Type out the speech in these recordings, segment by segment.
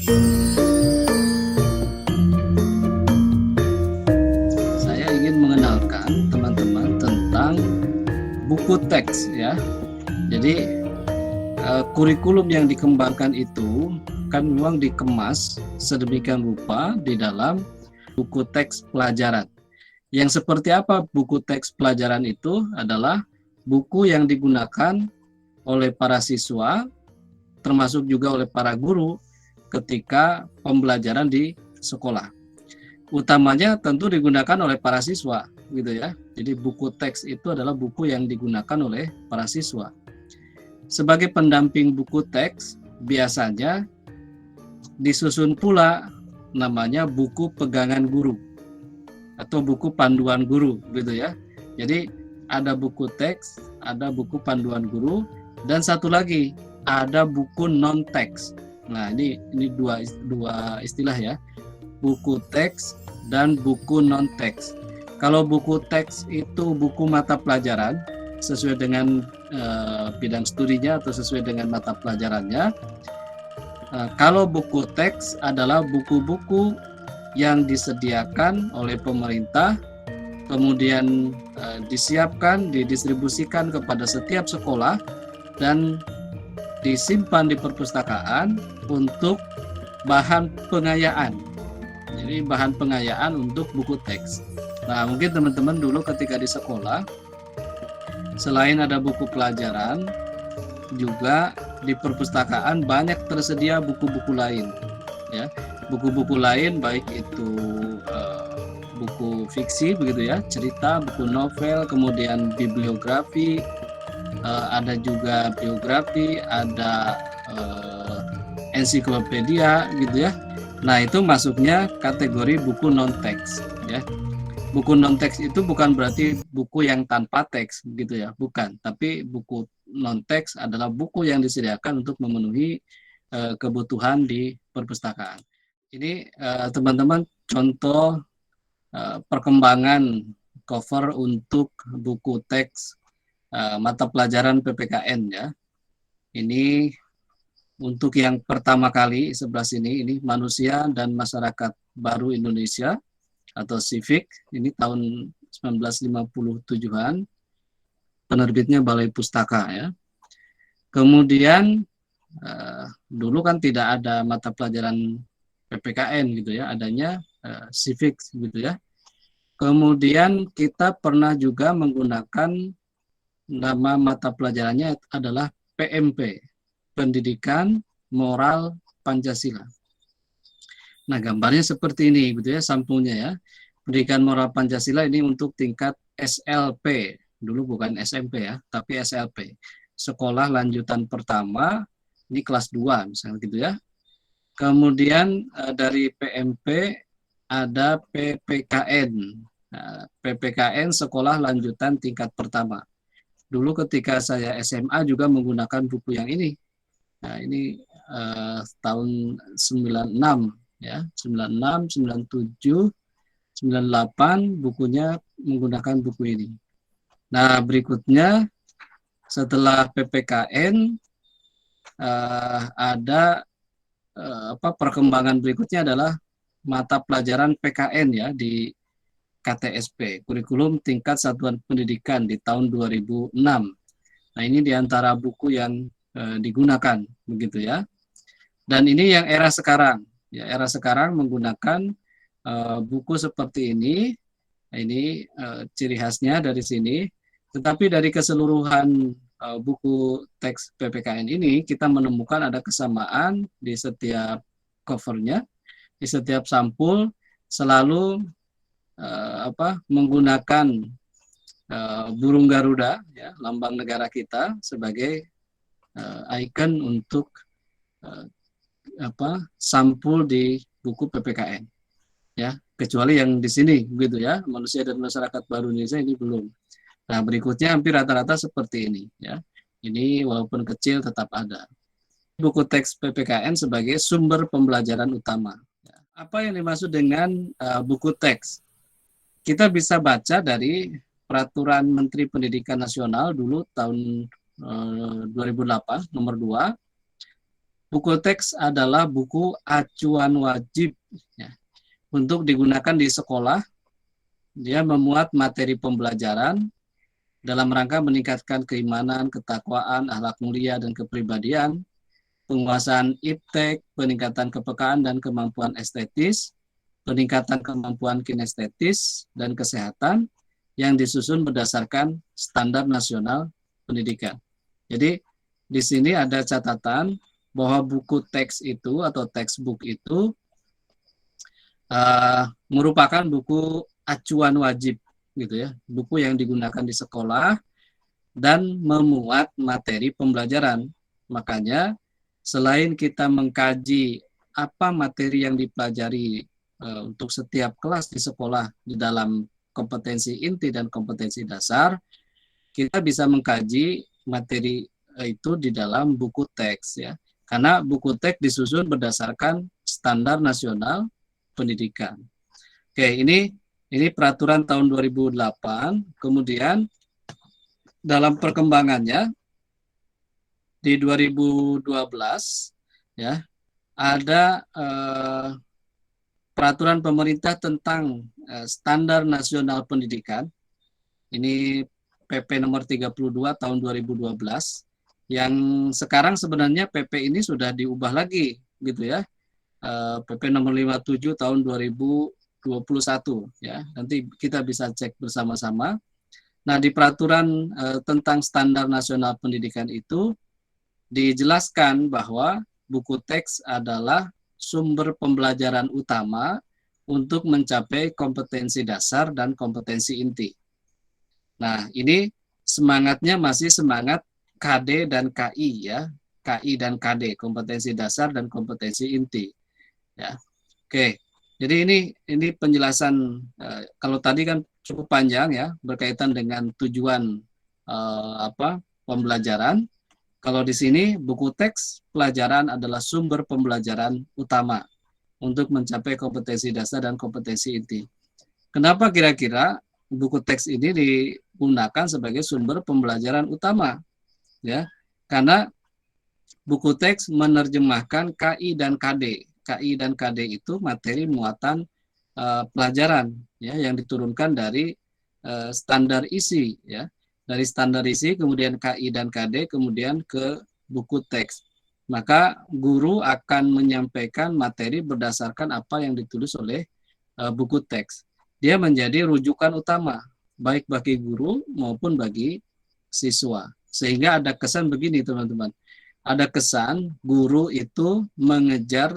Saya ingin mengenalkan teman-teman tentang buku teks ya. Jadi kurikulum yang dikembangkan itu kan memang dikemas sedemikian rupa di dalam buku teks pelajaran. Yang seperti apa buku teks pelajaran itu adalah buku yang digunakan oleh para siswa, termasuk juga oleh para guru ketika pembelajaran di sekolah. Utamanya tentu digunakan oleh para siswa, gitu ya. Jadi buku teks itu adalah buku yang digunakan oleh para siswa. Sebagai pendamping buku teks, biasanya disusun pula namanya buku pegangan guru atau buku panduan guru, gitu ya. Jadi ada buku teks, ada buku panduan guru, dan satu lagi ada buku non teks. Nah, ini dua istilah ya, buku teks dan buku non teks. Kalau buku teks itu buku mata pelajaran sesuai dengan bidang studinya atau sesuai dengan mata pelajarannya. Kalau buku teks adalah buku-buku yang disediakan oleh pemerintah, kemudian disiapkan, didistribusikan kepada setiap sekolah dan disimpan di perpustakaan untuk bahan pengayaan. Jadi bahan pengayaan untuk buku teks. Nah, mungkin teman-teman dulu ketika di sekolah, selain ada buku pelajaran, juga di perpustakaan banyak tersedia buku-buku lain, ya. Buku-buku lain baik itu buku fiksi begitu ya, cerita, buku novel, kemudian bibliografi, ada juga biografi, ada ensiklopedia gitu ya. Nah, itu masuknya kategori buku non teks ya. Buku non teks itu bukan berarti buku yang tanpa teks gitu ya, bukan. Tapi buku non teks adalah buku yang disediakan untuk memenuhi kebutuhan di perpustakaan. Ini teman-teman contoh perkembangan cover untuk buku teks mata pelajaran PPKN ya. Ini untuk yang pertama kali sebelah sini, ini Manusia dan Masyarakat Baru Indonesia atau Civic, ini tahun 1957-an, penerbitnya Balai Pustaka ya. Kemudian dulu kan tidak ada mata pelajaran PPKN gitu ya, adanya Civic gitu ya. Kemudian kita pernah juga menggunakan nama mata pelajarannya adalah PMP, Pendidikan Moral Pancasila. Nah, gambarnya seperti ini gitu ya, sampulnya ya. Pendidikan Moral Pancasila ini untuk tingkat SLP, dulu bukan SMP ya, tapi SLP. Sekolah Lanjutan Pertama, ini kelas 2 misalnya gitu ya. Kemudian dari PMP ada PPKN. Nah, PPKN Sekolah Lanjutan Tingkat Pertama. Dulu ketika saya SMA juga menggunakan buku yang ini. Nah, ini tahun 96 ya, 96, 97, 98 bukunya menggunakan buku ini. Nah, berikutnya setelah PPKN ada perkembangan berikutnya adalah mata pelajaran PKN ya di KTSP, kurikulum tingkat satuan pendidikan di tahun 2006. Nah, ini diantara buku yang digunakan begitu ya. Dan ini yang era sekarang, ya era sekarang menggunakan buku seperti ini. Nah, ini ciri khasnya dari sini. Tetapi dari keseluruhan buku teks PPKN ini kita menemukan ada kesamaan di setiap covernya, di setiap sampul selalu menggunakan burung Garuda, ya, lambang negara kita sebagai ikon untuk sampul di buku PPKN, ya, kecuali yang di sini, begitu ya, Manusia dan Masyarakat Baru Indonesia ini belum. Nah, berikutnya hampir rata-rata seperti ini, ya. Ini walaupun kecil tetap ada. Buku teks PPKN sebagai sumber pembelajaran utama. Apa yang dimaksud dengan buku teks? Kita bisa baca dari Peraturan Menteri Pendidikan Nasional dulu tahun 2008 nomor 2 buku teks adalah buku acuan wajib ya, untuk digunakan di sekolah. Dia memuat materi pembelajaran dalam rangka meningkatkan keimanan, ketakwaan, akhlak mulia, dan kepribadian, penguasaan iptek, peningkatan kepekaan dan kemampuan estetis, peningkatan kemampuan kinestetis, dan kesehatan yang disusun berdasarkan standar nasional pendidikan. Jadi di sini ada catatan bahwa buku teks itu atau textbook itu merupakan buku acuan wajib gitu ya, buku yang digunakan di sekolah dan memuat materi pembelajaran. Makanya selain kita mengkaji apa materi yang dipelajari untuk setiap kelas di sekolah di dalam kompetensi inti dan kompetensi dasar, kita bisa mengkaji materi itu di dalam buku teks ya. Karena buku teks disusun berdasarkan standar nasional pendidikan. Oke, ini peraturan tahun 2008, kemudian dalam perkembangannya di 2012 ya ada peraturan pemerintah tentang standar nasional pendidikan. Ini PP nomor 32 tahun 2012 yang sekarang sebenarnya PP ini sudah diubah lagi gitu ya. PP nomor 57 tahun 2021 ya. Nanti kita bisa cek bersama-sama. Nah, di peraturan tentang standar nasional pendidikan itu dijelaskan bahwa buku teks adalah sumber pembelajaran utama untuk mencapai kompetensi dasar dan kompetensi inti. Nah, ini semangatnya masih semangat KD dan KI ya. KI dan KD, kompetensi dasar dan kompetensi inti. Ya. Oke. Jadi ini penjelasan kalau tadi kan cukup panjang ya berkaitan dengan tujuan pembelajaran. Kalau di sini buku teks pelajaran adalah sumber pembelajaran utama untuk mencapai kompetensi dasar dan kompetensi inti. Kenapa kira-kira buku teks ini digunakan sebagai sumber pembelajaran utama? Ya, karena buku teks menerjemahkan KI dan KD. KI dan KD itu materi muatan pelajaran ya yang diturunkan dari standar isi ya. Dari standar isi kemudian KI dan KD kemudian ke buku teks. Maka guru akan menyampaikan materi berdasarkan apa yang ditulis oleh buku teks. Dia menjadi rujukan utama baik bagi guru maupun bagi siswa. Sehingga ada kesan begini teman-teman. Ada kesan guru itu mengejar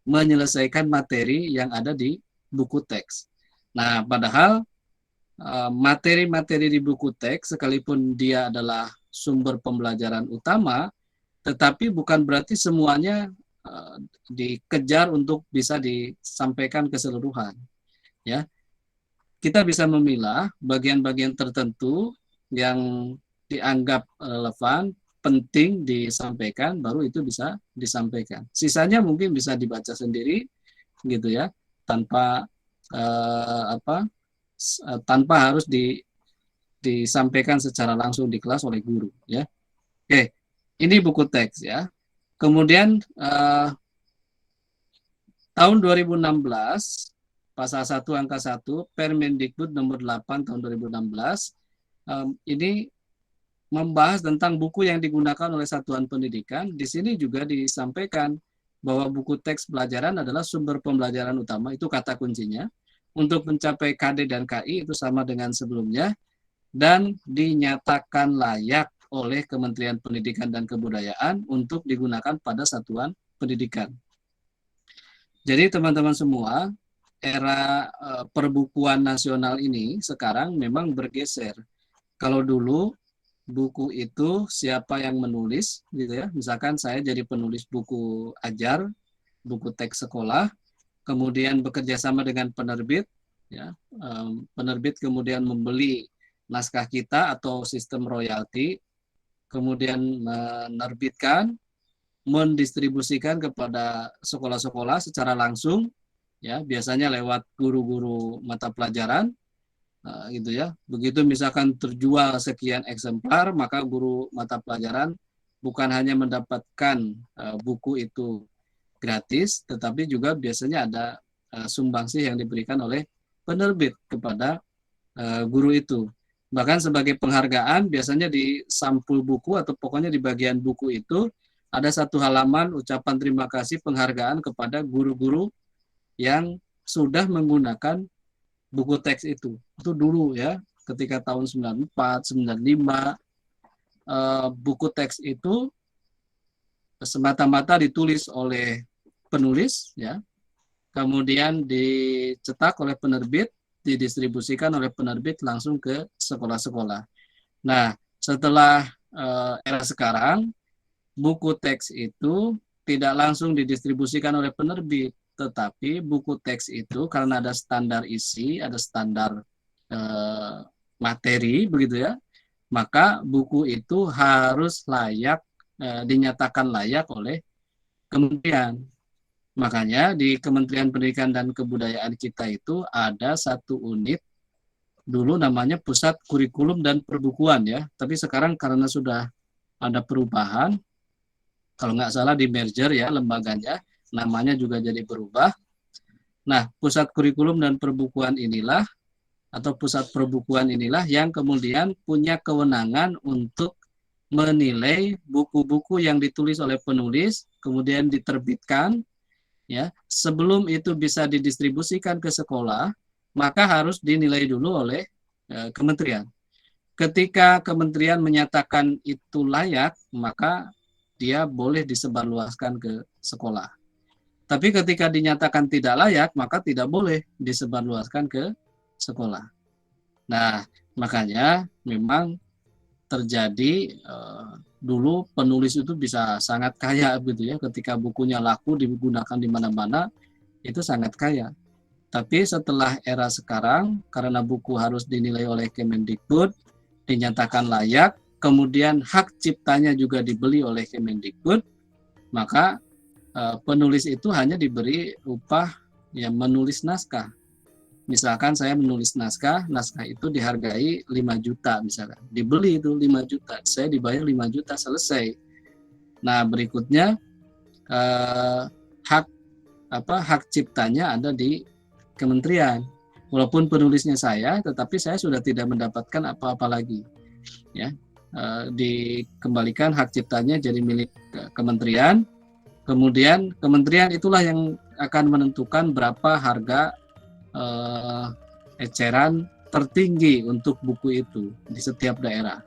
menyelesaikan materi yang ada di buku teks. Nah, padahal materi-materi di buku teks sekalipun dia adalah sumber pembelajaran utama, tetapi bukan berarti semuanya dikejar untuk bisa disampaikan keseluruhan. Ya, kita bisa memilah bagian-bagian tertentu yang dianggap relevan, penting disampaikan, baru itu bisa disampaikan. Sisanya mungkin bisa dibaca sendiri, gitu ya, tanpa tanpa harus disampaikan secara langsung di kelas oleh guru, ya. Oke, ini buku teks ya. Kemudian tahun 2016 pasal 1 angka 1 Permendikbud nomor 8 tahun 2016 ini membahas tentang buku yang digunakan oleh satuan pendidikan. Di sini juga disampaikan bahwa buku teks pelajaran adalah sumber pembelajaran utama, itu kata kuncinya. Untuk mencapai KD dan KI itu sama dengan sebelumnya, dan dinyatakan layak oleh Kementerian Pendidikan dan Kebudayaan untuk digunakan pada satuan pendidikan. Jadi teman-teman semua, era perbukuan nasional ini sekarang memang bergeser. Kalau dulu buku itu siapa yang menulis gitu ya, misalkan saya jadi penulis buku ajar, buku teks sekolah, kemudian bekerja sama dengan penerbit ya, penerbit kemudian membeli naskah kita atau sistem royalti, kemudian menerbitkan, mendistribusikan kepada sekolah-sekolah secara langsung ya, biasanya lewat guru-guru mata pelajaran. Gitu ya. Begitu misalkan terjual sekian eksemplar, maka guru mata pelajaran bukan hanya mendapatkan buku itu gratis, tetapi juga biasanya ada sumbangsih yang diberikan oleh penerbit kepada guru itu. Bahkan sebagai penghargaan biasanya di sampul buku atau pokoknya di bagian buku itu ada satu halaman ucapan terima kasih penghargaan kepada guru-guru yang sudah menggunakan buku teks itu. Itu dulu ya, ketika tahun 94, 95, buku teks itu semata-mata ditulis oleh penulis ya, kemudian dicetak oleh penerbit, didistribusikan oleh penerbit langsung ke sekolah-sekolah. Nah, setelah era sekarang, buku teks itu tidak langsung didistribusikan oleh penerbit, tetapi buku teks itu karena ada standar isi, ada standar materi, begitu ya, maka buku itu harus layak, dinyatakan layak oleh kementerian. Makanya di Kementerian Pendidikan dan Kebudayaan kita itu ada satu unit dulu namanya Pusat Kurikulum dan Perbukuan ya. Tapi sekarang karena sudah ada perubahan, kalau nggak salah di merger ya lembaganya, namanya juga jadi berubah. Nah, Pusat Kurikulum dan Perbukuan inilah atau Pusat Perbukuan inilah yang kemudian punya kewenangan untuk menilai buku-buku yang ditulis oleh penulis, kemudian diterbitkan ya, sebelum itu bisa didistribusikan ke sekolah, maka harus dinilai dulu oleh kementerian. Ketika kementerian menyatakan itu layak, maka dia boleh disebarluaskan ke sekolah. Tapi ketika dinyatakan tidak layak, maka tidak boleh disebarluaskan ke sekolah. Nah, makanya memang terjadi dulu penulis itu bisa sangat kaya gitu ya, ketika bukunya laku digunakan di mana-mana itu sangat kaya. Tapi setelah era sekarang karena buku harus dinilai oleh Kemendikbud, dinyatakan layak, kemudian hak ciptanya juga dibeli oleh Kemendikbud, maka penulis itu hanya diberi upah yang menulis naskah. Misalkan saya menulis naskah itu dihargai 5 juta misalkan. Dibeli itu 5 juta, saya dibayar 5 juta selesai. Nah, berikutnya hak ciptanya ada di kementerian. Walaupun penulisnya saya, tetapi saya sudah tidak mendapatkan apa-apa lagi. Ya, dikembalikan hak ciptanya jadi milik kementerian. Kemudian kementerian itulah yang akan menentukan berapa harga eceran tertinggi untuk buku itu di setiap daerah.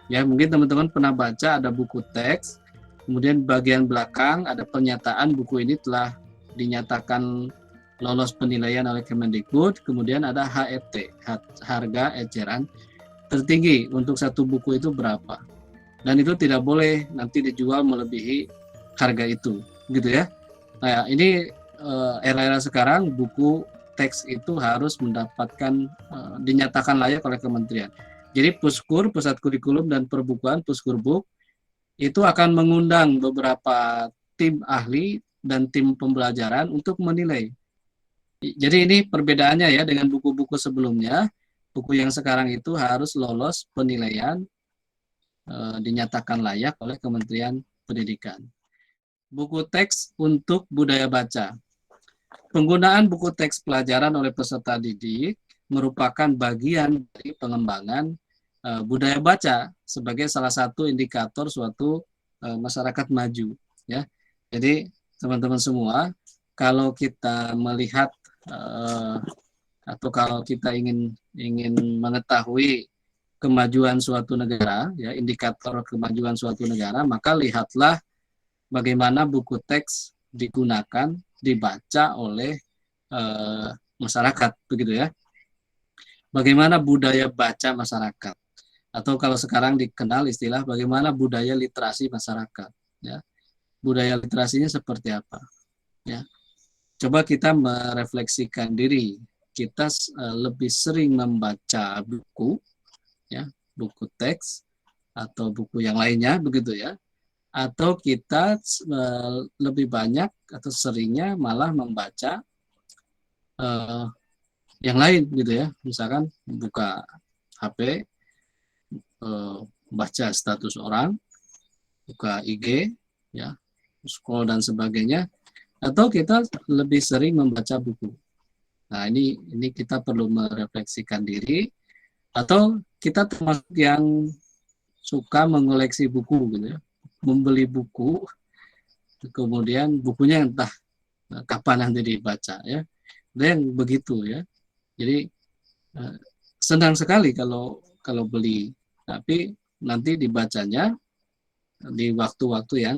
Ya, mungkin teman-teman pernah baca ada buku teks, kemudian bagian belakang ada pernyataan buku ini telah dinyatakan lolos penilaian oleh Kemendikbud, kemudian ada HET, harga eceran tertinggi untuk satu buku itu berapa. Dan itu tidak boleh nanti dijual melebihi harga itu, gitu ya. Nah, ini era-era sekarang buku teks itu harus mendapatkan dinyatakan layak oleh kementerian. Jadi Puskur, Pusat Kurikulum dan Perbukuan, Puskurbuk, itu akan mengundang beberapa tim ahli dan tim pembelajaran untuk menilai. Jadi ini perbedaannya ya dengan buku-buku sebelumnya. Buku yang sekarang itu harus lolos penilaian, dinyatakan layak oleh Kementerian Pendidikan. Buku teks untuk budaya baca. Penggunaan buku teks pelajaran oleh peserta didik merupakan bagian dari pengembangan budaya baca sebagai salah satu indikator suatu masyarakat maju. Ya, jadi teman-teman semua, kalau kita melihat atau kalau kita ingin mengetahui kemajuan suatu negara, ya indikator kemajuan suatu negara, maka lihatlah bagaimana buku teks digunakan, dibaca oleh masyarakat, begitu ya. Bagaimana budaya baca masyarakat, atau kalau sekarang dikenal istilah bagaimana budaya literasi masyarakat, ya. Budaya literasinya seperti apa, ya. Coba kita merefleksikan diri, kita lebih sering membaca buku, ya, buku teks atau buku yang lainnya, begitu ya. Atau kita lebih banyak atau seringnya malah membaca yang lain gitu ya, misalkan buka HP, baca status orang, buka IG, ya, scroll dan sebagainya, atau kita lebih sering membaca buku. Nah, ini kita perlu merefleksikan diri, atau kita termasuk yang suka mengoleksi buku gitu ya, membeli buku, kemudian bukunya entah kapan nanti dibaca ya. Ada yang begitu ya. Jadi senang sekali kalau beli, tapi nanti dibacanya di waktu-waktu yang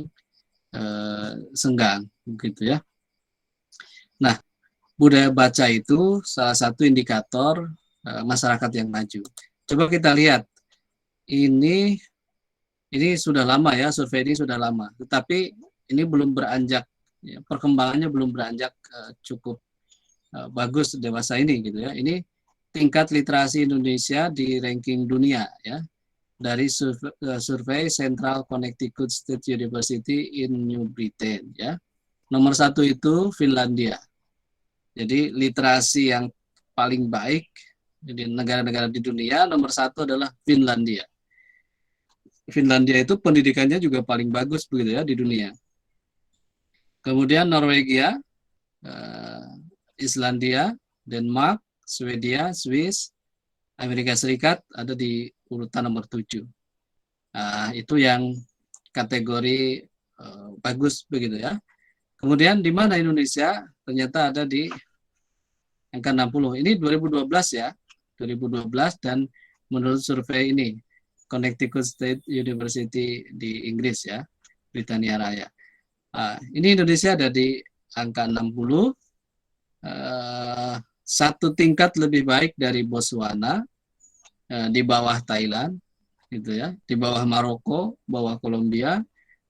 senggang begitu ya. Nah, budaya baca itu salah satu indikator masyarakat yang maju. Coba kita lihat, ini sudah lama ya, survei ini sudah lama, tetapi ini belum beranjak, ya, perkembangannya belum beranjak cukup bagus dewasa ini gitu ya. Ini tingkat literasi Indonesia di ranking dunia ya, dari survei Central Connecticut State University in New Britain ya. Nomor 1 itu Finlandia. Jadi literasi yang paling baik di negara-negara di dunia, nomor 1 adalah Finlandia. Finlandia itu pendidikannya juga paling bagus begitu ya di dunia. Kemudian Norwegia, Islandia, Denmark, Swedia, Swiss, Amerika Serikat ada di urutan nomor 7. Nah, itu yang kategori bagus begitu ya. Kemudian di mana Indonesia? Ternyata ada di angka 60. Ini 2012 ya. 2012 dan menurut survei ini Connecticut State University di Inggris ya, Britania Raya. Ini Indonesia ada di angka 60, satu tingkat lebih baik dari Botswana, di bawah Thailand, gitu ya, di bawah Maroko, bawah Kolombia,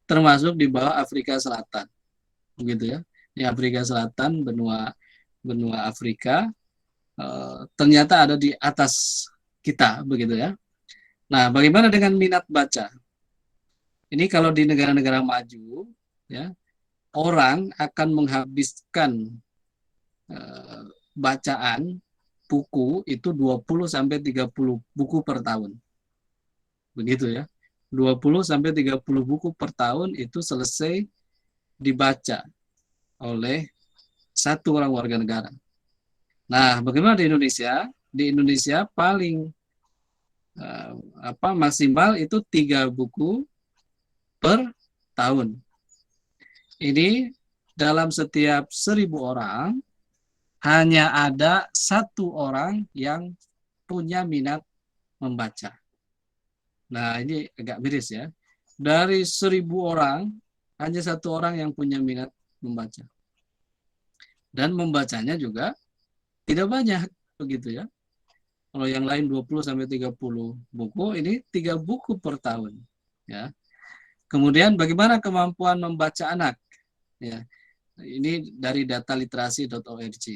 termasuk di bawah Afrika Selatan, begitu ya. Di Afrika Selatan, benua Afrika, ternyata ada di atas kita, begitu ya. Nah, bagaimana dengan minat baca? Ini kalau di negara-negara maju, ya, orang akan menghabiskan bacaan buku itu 20 sampai 30 buku per tahun. Begitu ya. 20 sampai 30 buku per tahun itu selesai dibaca oleh satu orang warga negara. Nah, bagaimana di Indonesia? Di Indonesia paling maksimal itu 3 buku per tahun. Ini dalam setiap 1.000 orang hanya ada 1 orang yang punya minat membaca. Nah, ini agak miris ya. Dari 1.000 orang hanya 1 orang yang punya minat membaca. Dan membacanya juga tidak banyak begitu ya. Kalau yang lain 20 sampai 30 buku, ini 3 buku per tahun ya. Kemudian bagaimana kemampuan membaca anak? Ya. Ini dari data literasi.org.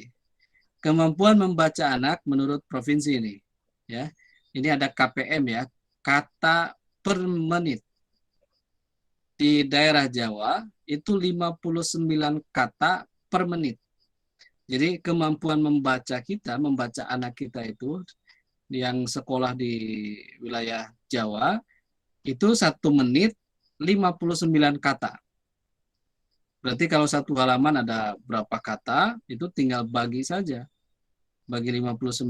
Kemampuan membaca anak menurut provinsi ini ya. Ini ada KPM ya, kata per menit. Di daerah Jawa itu 59 kata per menit. Jadi kemampuan membaca kita, membaca anak kita itu yang sekolah di wilayah Jawa itu 1 menit 59 kata. Berarti kalau 1 halaman ada berapa kata, itu tinggal bagi saja. Bagi 59.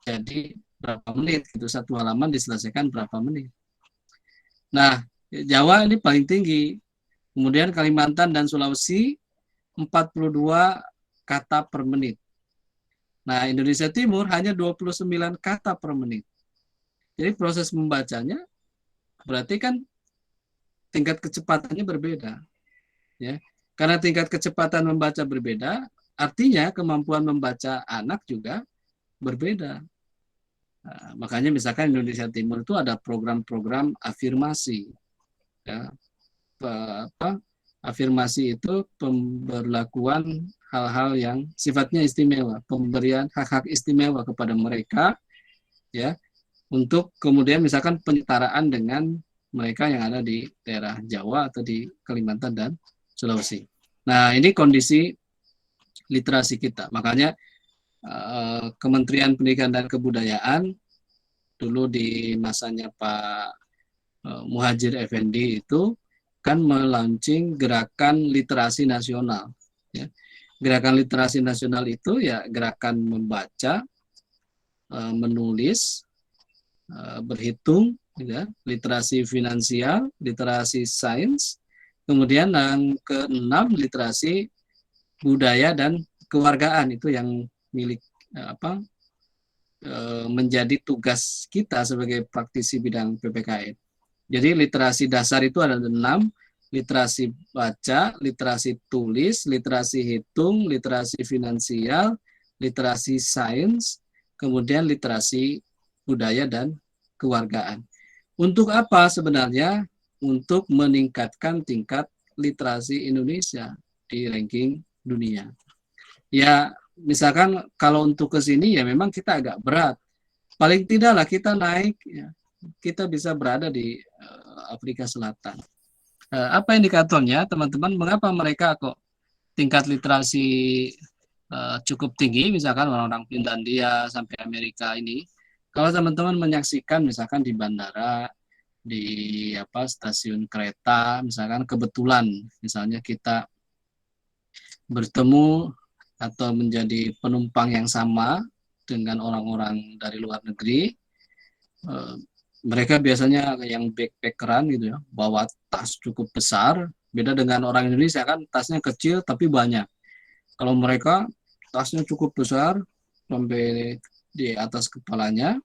Jadi berapa menit, itu 1 halaman diselesaikan berapa menit. Nah, Jawa ini paling tinggi. Kemudian Kalimantan dan Sulawesi 42 kata per menit. Nah, Indonesia Timur hanya 29 kata per menit. Jadi proses membacanya berarti kan tingkat kecepatannya berbeda. Ya. Karena tingkat kecepatan membaca berbeda, artinya kemampuan membaca anak juga berbeda. Nah, makanya misalkan Indonesia Timur itu ada program-program afirmasi. Ya. Afirmasi itu pemberlakuan hal-hal yang sifatnya istimewa, pemberian hak-hak istimewa kepada mereka, ya, untuk kemudian misalkan penyetaraan dengan mereka yang ada di daerah Jawa atau di Kalimantan dan Sulawesi. Nah, ini kondisi literasi kita. Makanya Kementerian Pendidikan dan Kebudayaan dulu di masanya Pak Muhadjir Effendi itu akan melaunching gerakan literasi nasional. Ya. Gerakan literasi nasional itu ya gerakan membaca, menulis, berhitung, ya, literasi finansial, literasi sains, kemudian yang keenam literasi budaya dan kewargaan, itu yang milik menjadi tugas kita sebagai praktisi bidang PPKN. Jadi literasi dasar itu ada 6, literasi baca, literasi tulis, literasi hitung, literasi finansial, literasi sains, kemudian literasi budaya dan kewargaan. Untuk apa sebenarnya? Untuk meningkatkan tingkat literasi Indonesia di ranking dunia. Ya, misalkan kalau untuk ke sini ya memang kita agak berat. Paling tidaklah kita naik, ya, kita bisa berada di Afrika Selatan. Apa indikatornya, teman-teman? Mengapa mereka kok tingkat literasi cukup tinggi, misalkan orang-orang Finlandia sampai Amerika ini? Kalau teman-teman menyaksikan misalkan di bandara, di stasiun kereta, misalkan kebetulan misalnya kita bertemu atau menjadi penumpang yang sama dengan orang-orang dari luar negeri, mereka biasanya yang backpackeran gitu ya, bawa tas cukup besar, beda dengan orang Indonesia kan tasnya kecil tapi banyak. Kalau mereka tasnya cukup besar sampai di atas kepalanya,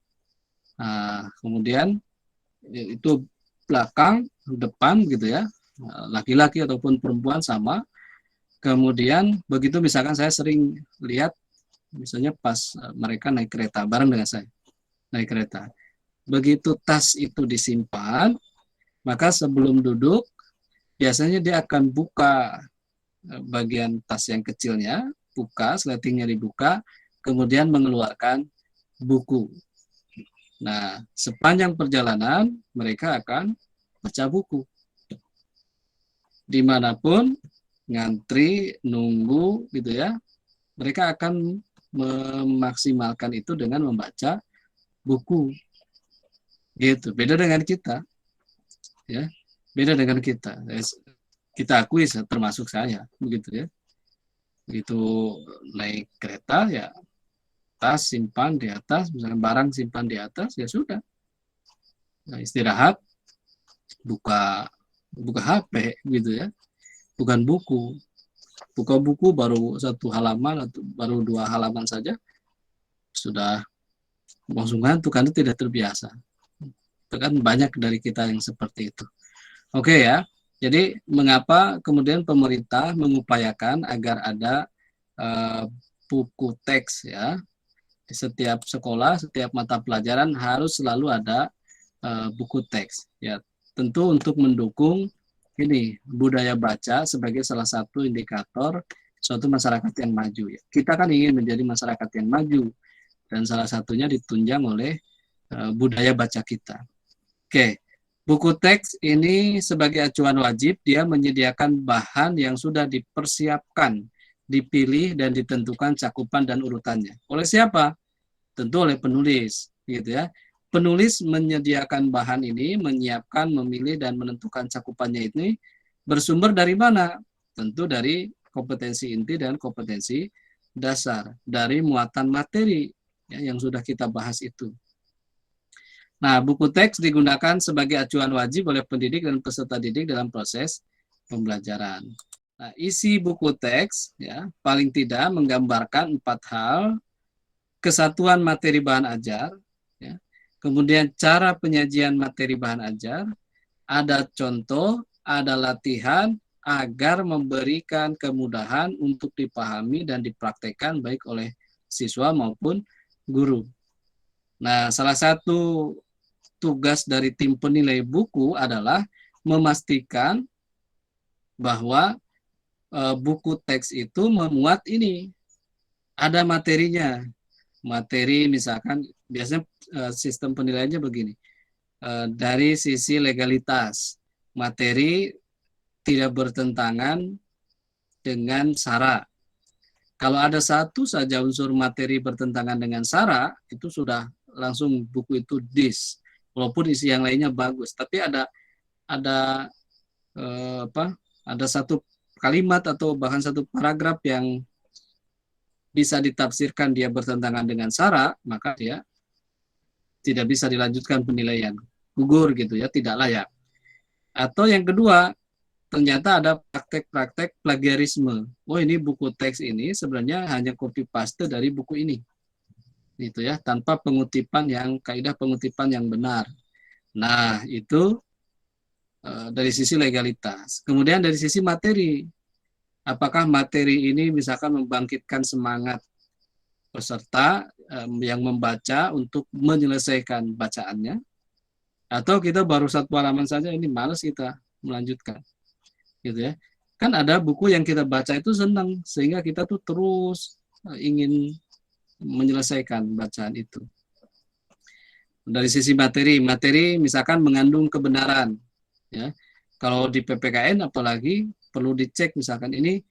kemudian itu belakang, depan gitu ya, laki-laki ataupun perempuan sama. Kemudian begitu misalkan saya sering lihat misalnya pas mereka naik kereta bareng dengan saya naik kereta, begitu tas itu disimpan, maka sebelum duduk biasanya dia akan buka bagian tas yang kecilnya, buka sletingnya, dibuka, kemudian mengeluarkan buku. Nah, sepanjang perjalanan mereka akan baca buku dimanapun, ngantri, nunggu gitu ya, mereka akan memaksimalkan itu dengan membaca buku gitu. Beda dengan kita ya, beda dengan kita akui termasuk saya begitu ya, begitu naik kereta ya tas simpan di atas, misalnya barang simpan di atas, ya sudah, nah, istirahat buka HP gitu ya, bukan buku. Buka buku baru 1 halaman atau baru 2 halaman saja sudah langsung ngantuk karena tidak terbiasa. Itu kan banyak dari kita yang seperti itu. Oke ya. Jadi mengapa kemudian pemerintah mengupayakan agar ada buku teks ya. Di setiap sekolah, setiap mata pelajaran harus selalu ada buku teks ya. Tentu untuk mendukung ini budaya baca sebagai salah satu indikator suatu masyarakat yang maju ya. Kita kan ingin menjadi masyarakat yang maju dan salah satunya ditunjang oleh budaya baca kita. Oke, buku teks ini sebagai acuan wajib, dia menyediakan bahan yang sudah dipersiapkan, dipilih dan ditentukan cakupan dan urutannya. Oleh siapa? Tentu oleh penulis, gitu ya. Penulis menyediakan bahan ini, menyiapkan, memilih, dan menentukan cakupannya ini bersumber dari mana? Tentu dari kompetensi inti dan kompetensi dasar, dari muatan materi ya, yang sudah kita bahas itu. Nah, buku teks digunakan sebagai acuan wajib oleh pendidik dan peserta didik dalam proses pembelajaran. Nah, isi buku teks ya paling tidak menggambarkan 4 hal: kesatuan materi bahan ajar, ya, kemudian cara penyajian materi bahan ajar, ada contoh, ada latihan agar memberikan kemudahan untuk dipahami dan dipraktekkan baik oleh siswa maupun guru. Nah, salah satu tugas dari tim penilai buku adalah memastikan bahwa buku teks itu memuat ini, ada materinya. Materi misalkan biasanya sistem penilaiannya begini, dari sisi legalitas, materi tidak bertentangan dengan SARA. Kalau ada satu saja unsur materi bertentangan dengan SARA, itu sudah langsung buku itu dis, walaupun isi yang lainnya bagus. Tapi ada ada satu kalimat atau bahkan satu paragraf yang bisa ditafsirkan dia bertentangan dengan syarak, maka dia tidak bisa dilanjutkan penilaian, gugur gitu ya, tidak layak. Atau yang kedua, ternyata ada praktek-praktek plagiarisme. Oh, ini buku teks ini sebenarnya hanya copy paste dari buku ini, gitu ya, tanpa pengutipan yang kaidah pengutipan yang benar. Nah, itu dari sisi legalitas. Kemudian dari sisi materi, apakah materi ini misalkan membangkitkan semangat peserta yang membaca untuk menyelesaikan bacaannya, atau kita baru satu halaman saja ini malas kita melanjutkan, gitu ya. Kan ada buku yang kita baca itu senang sehingga kita tuh terus ingin menyelesaikan bacaan itu. Dari sisi materi, materi misalkan mengandung kebenaran, ya. Kalau di PPKN apalagi perlu dicek misalkan ini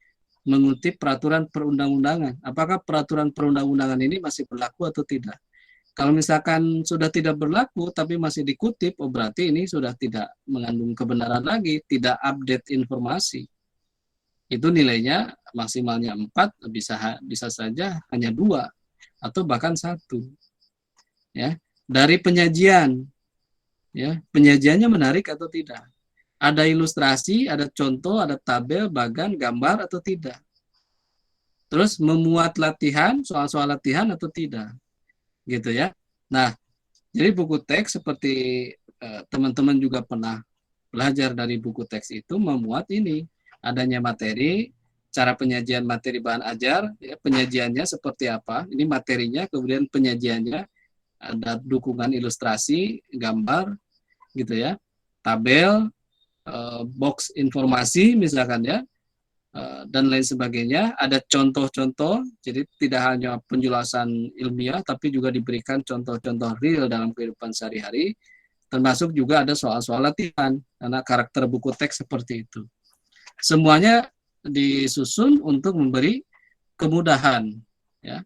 mengutip peraturan perundang-undangan. Apakah peraturan perundang-undangan ini masih berlaku atau tidak? Kalau misalkan sudah tidak berlaku tapi masih dikutip, oh berarti ini sudah tidak mengandung kebenaran lagi, tidak update informasi. Itu nilainya maksimalnya 4, bisa saja hanya 2 atau bahkan 1. Ya. Dari penyajian, ya, penyajiannya menarik atau tidak? Ada ilustrasi, ada contoh, ada tabel, bagan, gambar atau tidak? Terus memuat latihan, soal-soal latihan atau tidak? Gitu ya. Nah, jadi buku teks seperti teman-teman juga pernah belajar dari buku teks itu memuat ini, adanya materi, cara penyajian materi bahan ajar, ya, penyajiannya seperti apa, ini materinya, kemudian penyajiannya, ada dukungan ilustrasi, gambar, gitu ya, tabel, box informasi misalkan ya, dan lain sebagainya. Ada contoh-contoh, jadi tidak hanya penjelasan ilmiah, tapi juga diberikan contoh-contoh real dalam kehidupan sehari-hari, termasuk juga ada soal-soal latihan, karena karakter buku teks seperti itu. Semuanya disusun untuk memberi kemudahan, ya,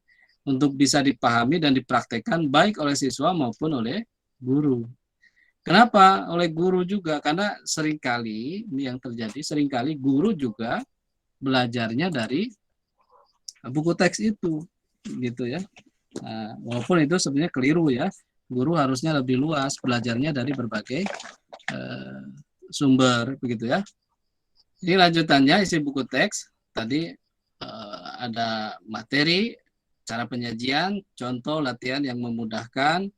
untuk bisa dipahami dan dipraktekkan baik oleh siswa maupun oleh guru. Kenapa oleh guru juga? Karena seringkali yang terjadi, seringkali guru juga belajarnya dari buku teks itu, gitu ya. Nah, walaupun itu sebenarnya keliru ya, guru harusnya lebih luas belajarnya dari berbagai sumber, begitu ya. Ini lanjutannya isi buku teks tadi, ada materi, cara penyajian, contoh latihan yang memudahkan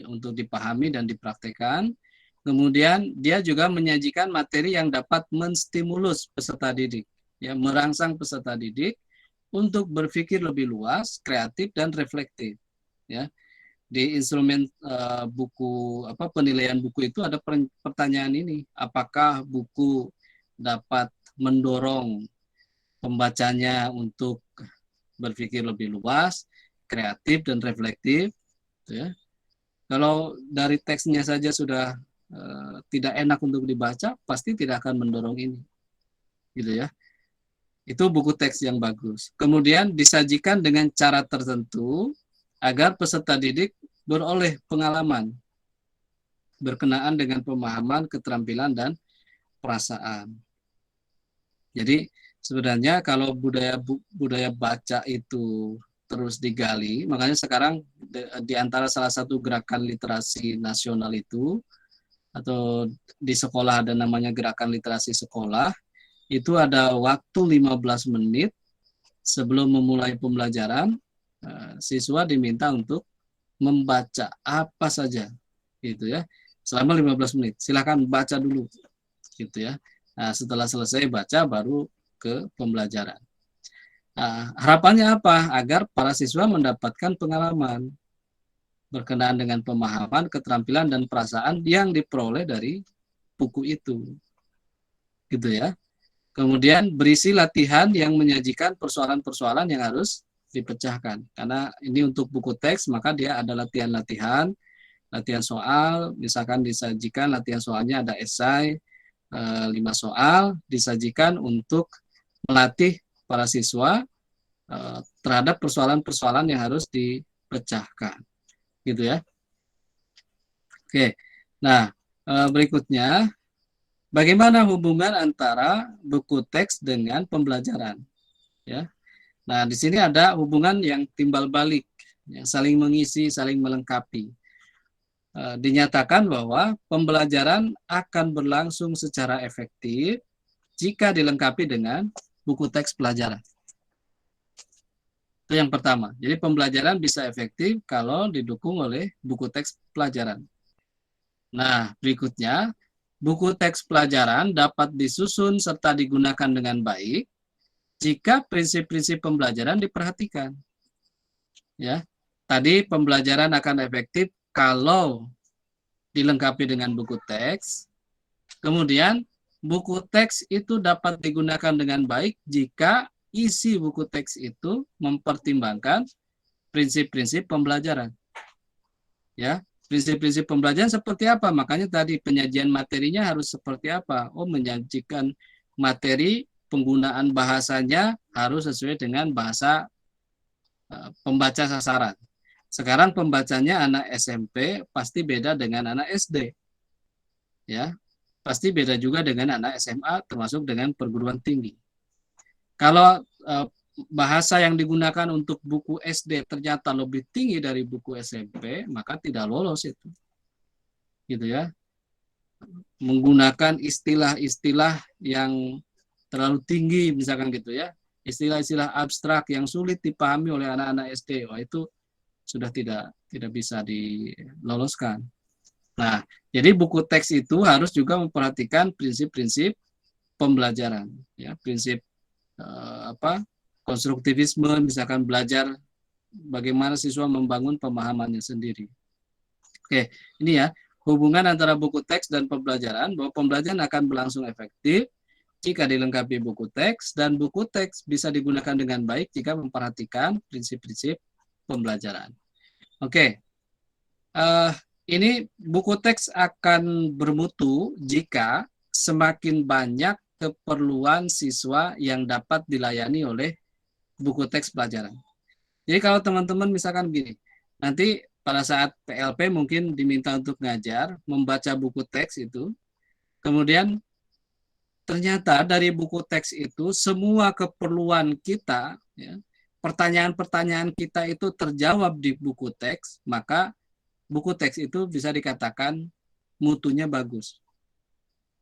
untuk dipahami dan dipraktekkan. Kemudian dia juga menyajikan materi yang dapat menstimulus peserta didik, ya, merangsang peserta didik untuk berpikir lebih luas, kreatif dan reflektif, ya. Di instrumen buku penilaian buku itu ada pertanyaan ini, apakah buku dapat mendorong pembacanya untuk berpikir lebih luas, kreatif dan reflektif, ya. Kalau dari teksnya saja sudah tidak enak untuk dibaca, pasti tidak akan mendorong ini, gitu ya. Itu buku teks yang bagus. Kemudian disajikan dengan cara tertentu agar peserta didik beroleh pengalaman berkenaan dengan pemahaman, keterampilan dan perasaan. Jadi sebenarnya kalau budaya baca itu terus digali, makanya sekarang di antara salah satu gerakan literasi nasional itu, atau di sekolah ada namanya gerakan literasi sekolah, itu ada waktu 15 menit sebelum memulai pembelajaran, siswa diminta untuk membaca apa saja, gitu ya, selama 15 menit. Silakan baca dulu, gitu ya. Nah, setelah selesai baca baru ke pembelajaran. Nah, harapannya apa? Agar para siswa mendapatkan pengalaman berkenaan dengan pemahaman, keterampilan, dan perasaan yang diperoleh dari buku itu. Gitu ya. Kemudian berisi latihan yang menyajikan persoalan-persoalan yang harus dipecahkan. Karena ini untuk buku teks, maka dia ada latihan-latihan, latihan soal, misalkan disajikan latihan soalnya ada esai, 5 soal, disajikan untuk melatih para siswa terhadap persoalan-persoalan yang harus dipecahkan, gitu ya. Oke, nah berikutnya Bagaimana hubungan antara buku teks dengan pembelajaran? Ya. Nah, di sini ada hubungan yang timbal balik, yang saling mengisi, saling melengkapi. Dinyatakan bahwa pembelajaran akan berlangsung secara efektif jika dilengkapi dengan buku teks pelajaran. Itu yang pertama. Jadi pembelajaran bisa efektif kalau didukung oleh buku teks pelajaran. Nah, berikutnya, buku teks pelajaran dapat disusun serta digunakan dengan baik jika prinsip-prinsip pembelajaran diperhatikan. Ya, tadi pembelajaran akan efektif kalau dilengkapi dengan buku teks. Kemudian, buku teks itu dapat digunakan dengan baik jika isi buku teks itu mempertimbangkan prinsip-prinsip pembelajaran. Ya, prinsip-prinsip pembelajaran seperti apa? Makanya tadi penyajian materinya harus seperti apa? Oh, menyajikan materi, penggunaan bahasanya harus sesuai dengan bahasa pembaca sasaran. Sekarang pembacanya anak SMP pasti beda dengan anak SD. Ya, pasti beda juga dengan anak SMA termasuk dengan perguruan tinggi. Kalau bahasa yang digunakan untuk buku SD ternyata lebih tinggi dari buku SMP, maka tidak lolos itu. Gitu ya. Menggunakan istilah-istilah yang terlalu tinggi misalkan gitu ya. Istilah-istilah abstrak yang sulit dipahami oleh anak-anak SD. Wah, itu sudah tidak bisa diloloskan. Nah, jadi buku teks itu harus juga memperhatikan prinsip-prinsip pembelajaran, ya, prinsip konstruktivisme, misalkan belajar bagaimana siswa membangun pemahamannya sendiri. Oke, ini ya hubungan antara buku teks dan pembelajaran, bahwa pembelajaran akan berlangsung efektif jika dilengkapi buku teks, dan buku teks bisa digunakan dengan baik jika memperhatikan prinsip-prinsip pembelajaran. Oke, ini buku teks akan bermutu jika semakin banyak keperluan siswa yang dapat dilayani oleh buku teks pelajaran. Jadi kalau teman-teman misalkan gini, nanti pada saat PLP mungkin diminta untuk ngajar, membaca buku teks itu, kemudian ternyata dari buku teks itu semua keperluan kita, ya, pertanyaan-pertanyaan kita itu terjawab di buku teks, maka buku teks itu bisa dikatakan mutunya bagus.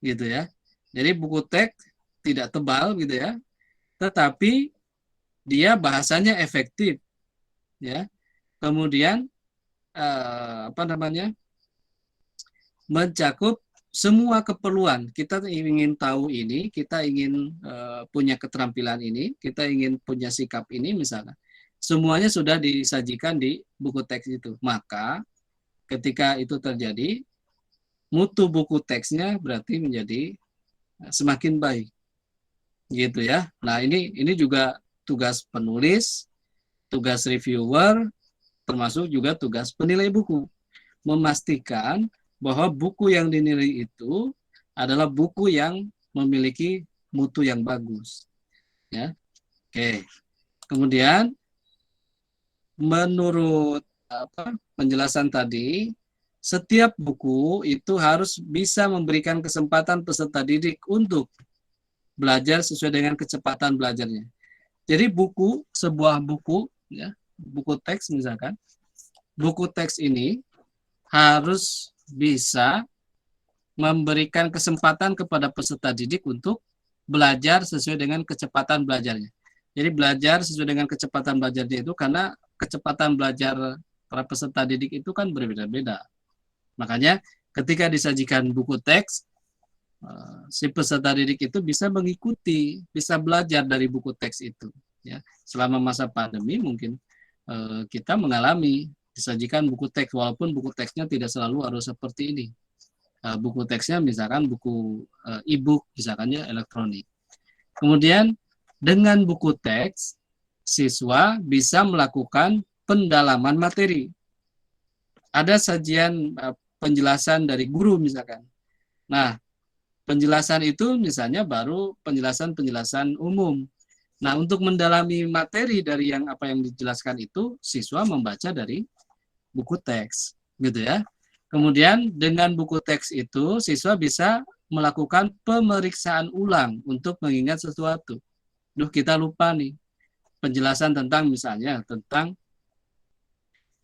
Gitu ya. Jadi buku teks tidak tebal gitu ya, tetapi dia bahasanya efektif, ya. Kemudian mencakup semua keperluan. Kita ingin tahu ini, kita ingin punya keterampilan ini, kita ingin punya sikap ini misalnya. Semuanya sudah disajikan di buku teks itu. Maka ketika itu terjadi, mutu buku teksnya berarti menjadi semakin baik. Gitu ya. Nah, ini juga tugas penulis, tugas reviewer, termasuk juga tugas penilai buku. Memastikan bahwa buku yang dinilai itu adalah buku yang memiliki mutu yang bagus. Ya. Oke. Kemudian menurut penjelasan tadi, setiap buku itu harus bisa memberikan kesempatan peserta didik untuk belajar sesuai dengan kecepatan belajarnya. Jadi sebuah buku, ya, buku teks misalkan, buku teks ini harus bisa memberikan kesempatan kepada peserta didik untuk belajar sesuai dengan kecepatan belajarnya. Jadi belajar sesuai dengan kecepatan belajarnya itu karena kecepatan belajar para peserta didik itu kan berbeda-beda. Makanya ketika disajikan buku teks, si peserta didik itu bisa mengikuti, bisa belajar dari buku teks itu. Ya, selama masa pandemi mungkin kita mengalami disajikan buku teks, walaupun buku teksnya tidak selalu harus seperti ini. Buku teksnya misalkan buku e-book, misalkannya elektronik. Kemudian dengan buku teks, siswa bisa melakukan pendalaman materi. Ada sajian penjelasan dari guru misalkan. Nah, penjelasan itu misalnya baru penjelasan umum. Nah, untuk mendalami materi dari apa yang dijelaskan itu, siswa membaca dari buku teks, gitu ya. Kemudian dengan buku teks itu, siswa bisa melakukan pemeriksaan ulang untuk mengingat sesuatu. Duh, kita lupa nih penjelasan tentang misalnya tentang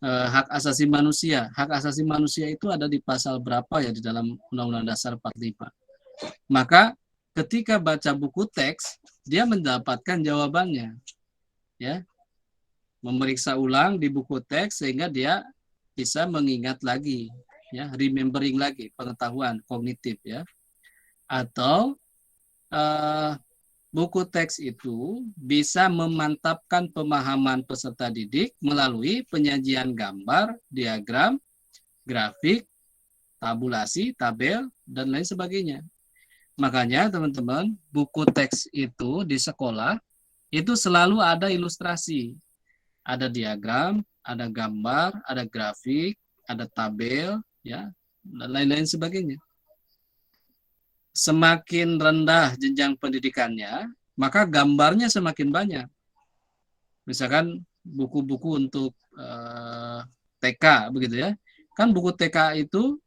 hak asasi manusia. Hak asasi manusia itu ada di pasal berapa ya di dalam Undang-Undang Dasar 45. Maka ketika baca buku teks, dia mendapatkan jawabannya. Ya, memeriksa ulang di buku teks sehingga dia bisa mengingat lagi, ya, remembering lagi, pengetahuan kognitif ya. Atau buku teks itu bisa memantapkan pemahaman peserta didik melalui penyajian gambar, diagram, grafik, tabulasi, tabel, dan lain sebagainya. Makanya teman-teman, buku teks itu di sekolah itu selalu ada ilustrasi. Ada diagram, ada gambar, ada grafik, ada tabel, ya, dan lain-lain sebagainya. Semakin rendah jenjang pendidikannya, maka gambarnya semakin banyak. Misalkan buku-buku untuk TK begitu ya. Kan buku TK itu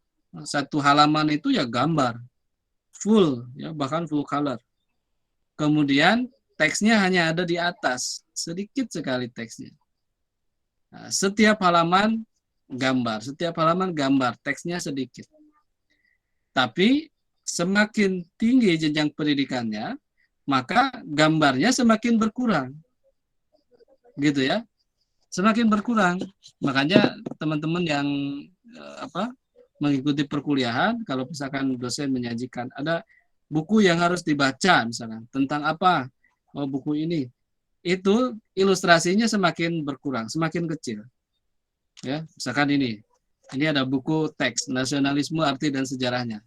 satu halaman itu ya gambar full ya, bahkan full color. Kemudian teksnya hanya ada di atas, sedikit sekali teksnya. Nah, setiap halaman gambar, teksnya sedikit. Tapi semakin tinggi jenjang pendidikannya, maka gambarnya semakin berkurang. Gitu ya. Semakin berkurang. Makanya teman-teman yang mengikuti perkuliahan, kalau misalkan dosen menyajikan ada buku yang harus dibaca misalkan tentang apa? Oh, buku ini. Itu ilustrasinya semakin berkurang, semakin kecil. Ya, misalkan ini. Ini ada buku teks nasionalisme, arti dan sejarahnya.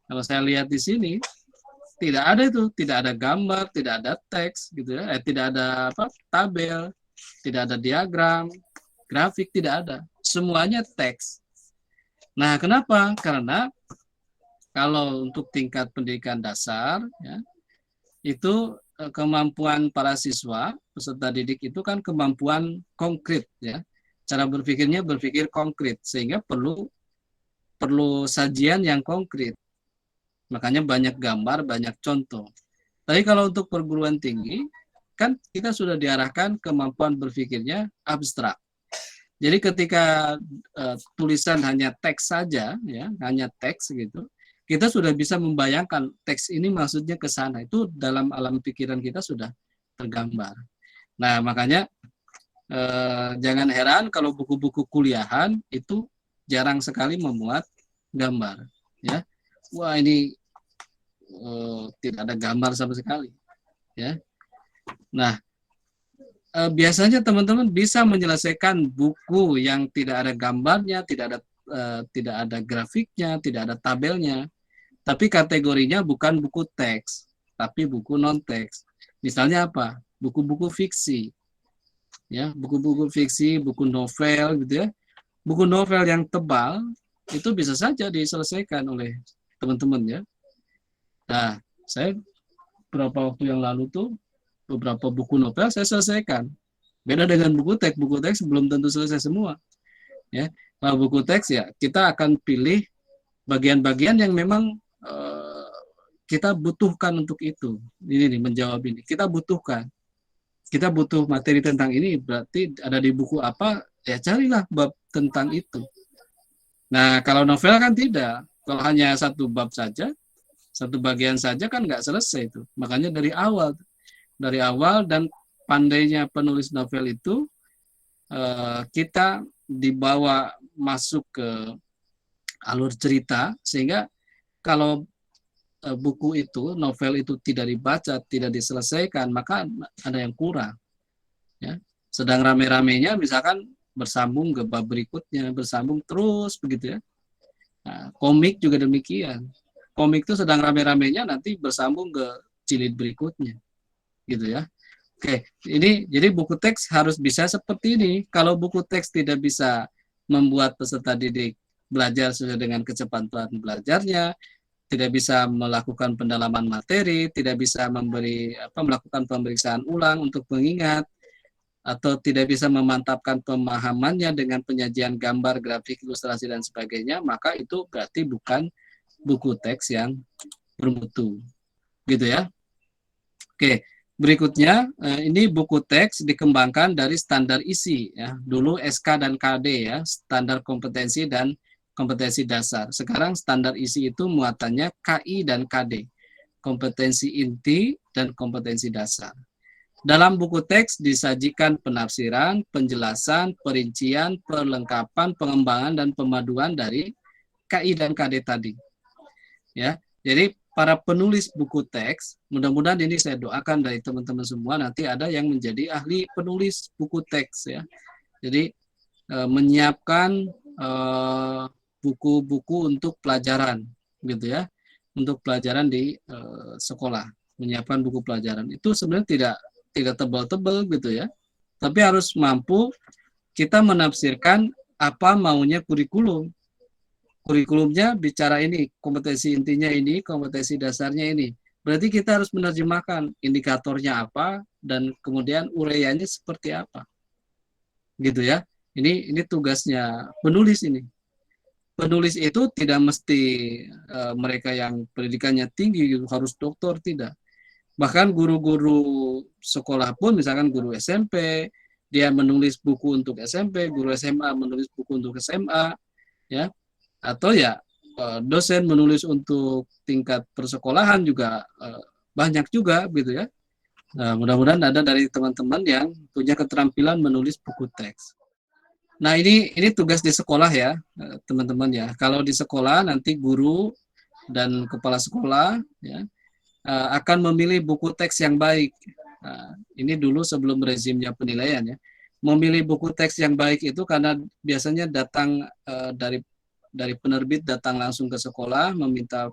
Kalau saya lihat di sini, tidak ada itu, tidak ada gambar, tidak ada teks, gitu ya, tidak ada tabel, tidak ada diagram, grafik, tidak ada, semuanya teks. Nah, kenapa? Karena kalau untuk tingkat pendidikan dasar, ya, itu kemampuan para siswa peserta didik itu kan kemampuan konkret, ya, cara berpikirnya berpikir konkret, sehingga perlu sajian yang konkret. Makanya banyak gambar, banyak contoh. Tapi kalau untuk perguruan tinggi, kan kita sudah diarahkan kemampuan berpikirnya abstrak. Jadi ketika tulisan hanya teks saja, ya, hanya teks gitu, kita sudah bisa membayangkan teks ini maksudnya ke sana. Itu dalam alam pikiran kita sudah tergambar. Nah, makanya jangan heran kalau buku-buku kuliahan itu jarang sekali memuat gambar, ya. Wah, ini tidak ada gambar sama sekali, ya. Nah, biasanya teman-teman bisa menyelesaikan buku yang tidak ada gambarnya, tidak ada grafiknya, tidak ada tabelnya, tapi kategorinya bukan buku teks, tapi buku non teks. Misalnya apa? Buku-buku fiksi, ya, buku-buku fiksi, buku novel, gitu ya. Buku novel yang tebal itu bisa saja diselesaikan oleh teman-teman, ya. Nah, saya beberapa waktu yang lalu tuh beberapa buku novel saya selesaikan. Beda dengan buku teks belum tentu selesai semua. Ya, kalau buku teks ya kita akan pilih bagian-bagian yang memang kita butuhkan untuk itu. Ini nih menjawab ini. Kita butuhkan. Kita butuh materi tentang ini, berarti ada di buku apa? Ya carilah bab tentang itu. Nah, kalau novel kan tidak. Kalau hanya satu bab saja, satu bagian saja kan nggak selesai itu. Makanya dari awal dan pandainya penulis novel itu kita dibawa masuk ke alur cerita sehingga kalau buku itu, novel itu tidak dibaca, tidak diselesaikan, maka ada yang kurang. Ya. Sedang rame-ramenya misalkan bersambung ke bab berikutnya, bersambung terus begitu ya. Nah, komik juga demikian. Komik itu sedang rame-ramenya nanti bersambung ke jilid berikutnya, gitu ya. Oke, ini jadi buku teks harus bisa seperti ini. Kalau buku teks tidak bisa membuat peserta didik belajar sesuai dengan kecepatan belajarnya, tidak bisa melakukan pendalaman materi, tidak bisa melakukan pemeriksaan ulang untuk mengingat, atau tidak bisa memantapkan pemahamannya dengan penyajian gambar, grafik, ilustrasi dan sebagainya, maka itu berarti bukan buku teks yang bermutu, gitu ya. Oke, berikutnya ini buku teks dikembangkan dari standar isi ya. Dulu SK dan KD ya, standar kompetensi dan kompetensi dasar. Sekarang standar isi itu muatannya KI dan KD, kompetensi inti dan kompetensi dasar. Dalam buku teks disajikan penafsiran, penjelasan, perincian, perlengkapan, pengembangan dan pemaduan dari KI dan KD tadi. Ya, jadi para penulis buku teks, mudah-mudahan ini saya doakan dari teman-teman semua nanti ada yang menjadi ahli penulis buku teks ya. Jadi menyiapkan buku-buku untuk pelajaran gitu ya, untuk pelajaran di sekolah, menyiapkan buku pelajaran itu sebenarnya tidak tebal-tebal gitu ya, tapi harus mampu kita menafsirkan apa maunya kurikulum. Kurikulumnya bicara ini, kompetensi intinya ini, kompetensi dasarnya ini. Berarti kita harus menerjemahkan indikatornya apa dan kemudian uraiannya seperti apa. Gitu ya. Ini tugasnya penulis ini. Penulis itu tidak mesti mereka yang pendidikannya tinggi gitu, harus doktor, tidak. Bahkan guru-guru sekolah pun, misalkan guru SMP, dia menulis buku untuk SMP, guru SMA menulis buku untuk SMA, ya. Atau ya dosen menulis untuk tingkat persekolahan juga banyak juga gitu ya. Nah, mudah-mudahan ada dari teman-teman yang punya keterampilan menulis buku teks. Nah, ini tugas di sekolah ya, teman-teman ya. Kalau di sekolah nanti guru dan kepala sekolah ya akan memilih buku teks yang baik. Nah, ini dulu sebelum rezimnya penilaian ya. Memilih buku teks yang baik itu karena biasanya datang dari penerbit datang langsung ke sekolah meminta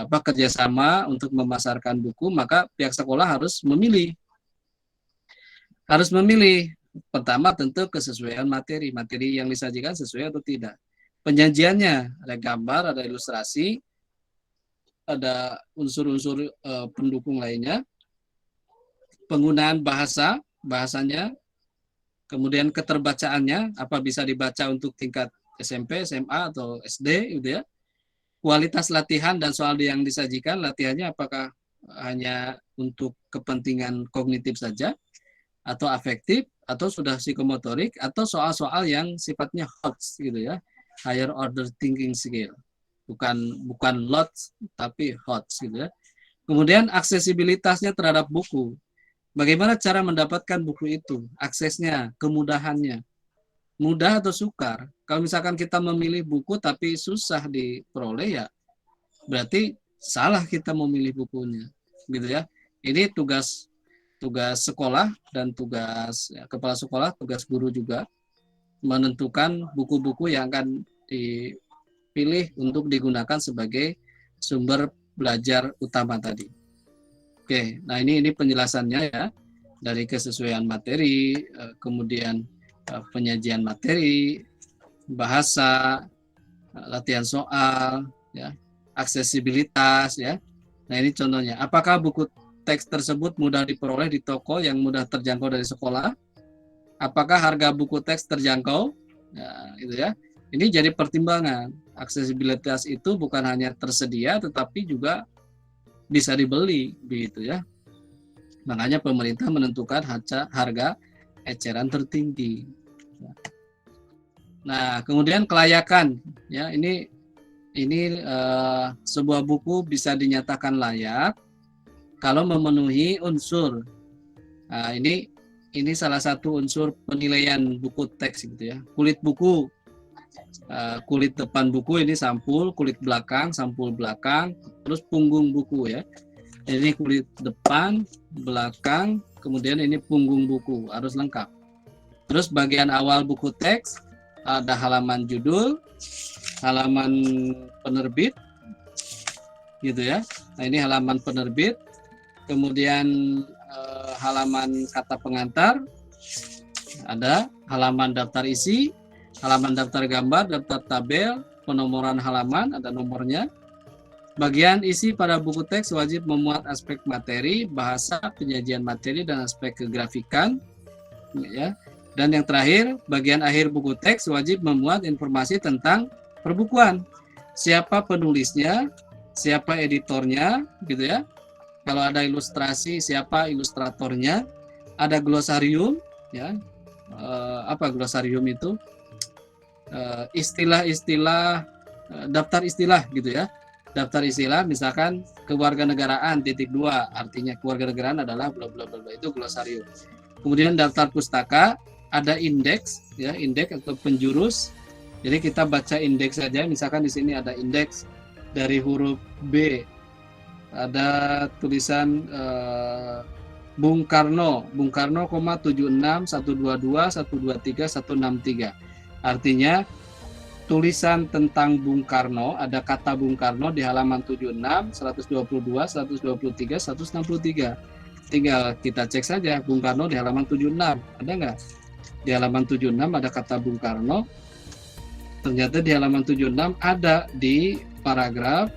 kerjasama untuk memasarkan buku, maka pihak sekolah harus memilih. Pertama tentu kesesuaian materi yang disajikan sesuai atau tidak. Penyajiannya ada gambar, ada ilustrasi, ada unsur-unsur pendukung lainnya, penggunaan bahasanya, kemudian keterbacaannya, apa bisa dibaca untuk tingkat SMP, SMA, atau SD, gitu ya. Kualitas latihan dan soal yang disajikan, latihannya apakah hanya untuk kepentingan kognitif saja, atau afektif, atau sudah psikomotorik, atau soal-soal yang sifatnya HOTS, gitu ya, higher order thinking skill. Bukan LOTS, tapi HOTS, gitu ya. Kemudian aksesibilitasnya terhadap buku. Bagaimana cara mendapatkan buku itu? Aksesnya, kemudahannya. Mudah atau sukar? Kalau misalkan kita memilih buku tapi susah diperoleh ya berarti salah kita memilih bukunya, gitu ya. Ini tugas sekolah dan tugas kepala sekolah, tugas guru juga menentukan buku-buku yang akan dipilih untuk digunakan sebagai sumber belajar utama tadi. Oke, nah ini penjelasannya ya, dari kesesuaian materi, kemudian penyajian materi, bahasa, latihan soal, ya, aksesibilitas, ya. Nah ini contohnya. Apakah buku teks tersebut mudah diperoleh di toko yang mudah terjangkau dari sekolah? Apakah harga buku teks terjangkau? Ya, itu ya. Ini jadi pertimbangan. Aksesibilitas itu bukan hanya tersedia, tetapi juga bisa dibeli, begitu ya. Makanya pemerintah menentukan harga eceran tertinggi. Nah, kemudian kelayakan, ya ini sebuah buku bisa dinyatakan layak kalau memenuhi unsur. Nah, ini salah satu unsur penilaian buku teks gitu ya. Kulit buku, kulit depan buku ini sampul, kulit belakang sampul belakang, terus punggung buku ya. Ini kulit depan, belakang, kemudian ini punggung buku, harus lengkap. Terus bagian awal buku teks ada halaman judul, halaman penerbit, gitu ya. Nah ini halaman penerbit, kemudian halaman kata pengantar, ada halaman daftar isi, halaman daftar gambar, daftar tabel, penomoran halaman, ada nomornya. Bagian isi pada buku teks wajib memuat aspek materi, bahasa, penyajian materi, dan aspek kegrafikan. Ya. Dan yang terakhir, bagian akhir buku teks wajib memuat informasi tentang perbukuan. Siapa penulisnya, siapa editornya, gitu ya. Kalau ada ilustrasi, siapa ilustratornya. Ada glosarium, ya. Apa glosarium itu? Istilah-istilah, daftar istilah, gitu ya. Daftar istilah, misalkan kewarganegaraan (2), artinya kewarganegaraan adalah bla bla bla, itu glosarium. Kemudian daftar pustaka, ada indeks, ya, indeks atau penjurus. Jadi kita baca indeks saja, misalkan di sini ada indeks dari huruf B, ada tulisan Bung Karno, 76 122 123 163. Artinya tulisan tentang Bung Karno, ada kata Bung Karno di halaman 76, 122, 123, 163. Tinggal kita cek saja Bung Karno di halaman 76, ada nggak? Di halaman 76 ada kata Bung Karno. Ternyata di halaman 76 ada di paragraf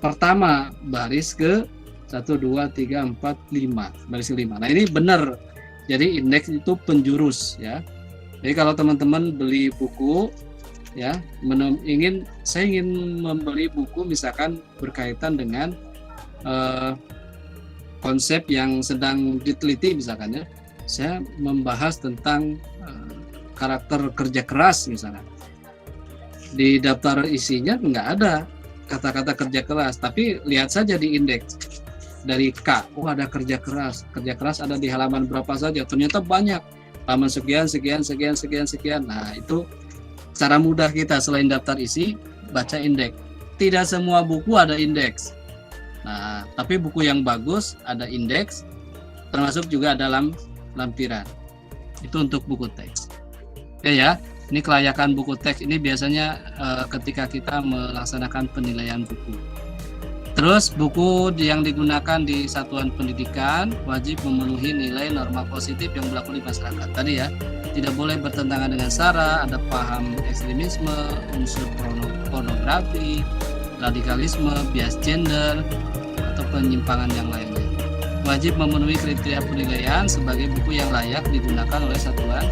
pertama, baris ke 1, 2, 3, 4, 5, baris ke 5. Nah ini benar, jadi indeks itu penjurus, ya. Jadi kalau teman-teman beli buku, ya, saya ingin membeli buku misalkan berkaitan dengan konsep yang sedang diteliti, misalkan, ya, saya membahas tentang karakter kerja keras misalnya. Di daftar isinya nggak ada kata-kata kerja keras, tapi lihat saja di indeks dari K, ada kerja keras ada di halaman berapa saja, ternyata banyak, halaman sekian. Nah itu cara mudah kita selain daftar isi, baca indeks. Tidak semua buku ada indeks. Nah, tapi buku yang bagus ada indeks, termasuk juga dalam lampiran. Itu untuk buku teks. Oke ya, ini kelayakan buku teks ini biasanya ketika kita melaksanakan penilaian buku. Terus buku yang digunakan di satuan pendidikan wajib memenuhi nilai norma positif yang berlaku di masyarakat. Tadi ya, tidak boleh bertentangan dengan SARA, ada paham ekstremisme, unsur pornografi, radikalisme, bias gender, atau penyimpangan yang lainnya. Wajib memenuhi kriteria penilaian sebagai buku yang layak digunakan oleh satuan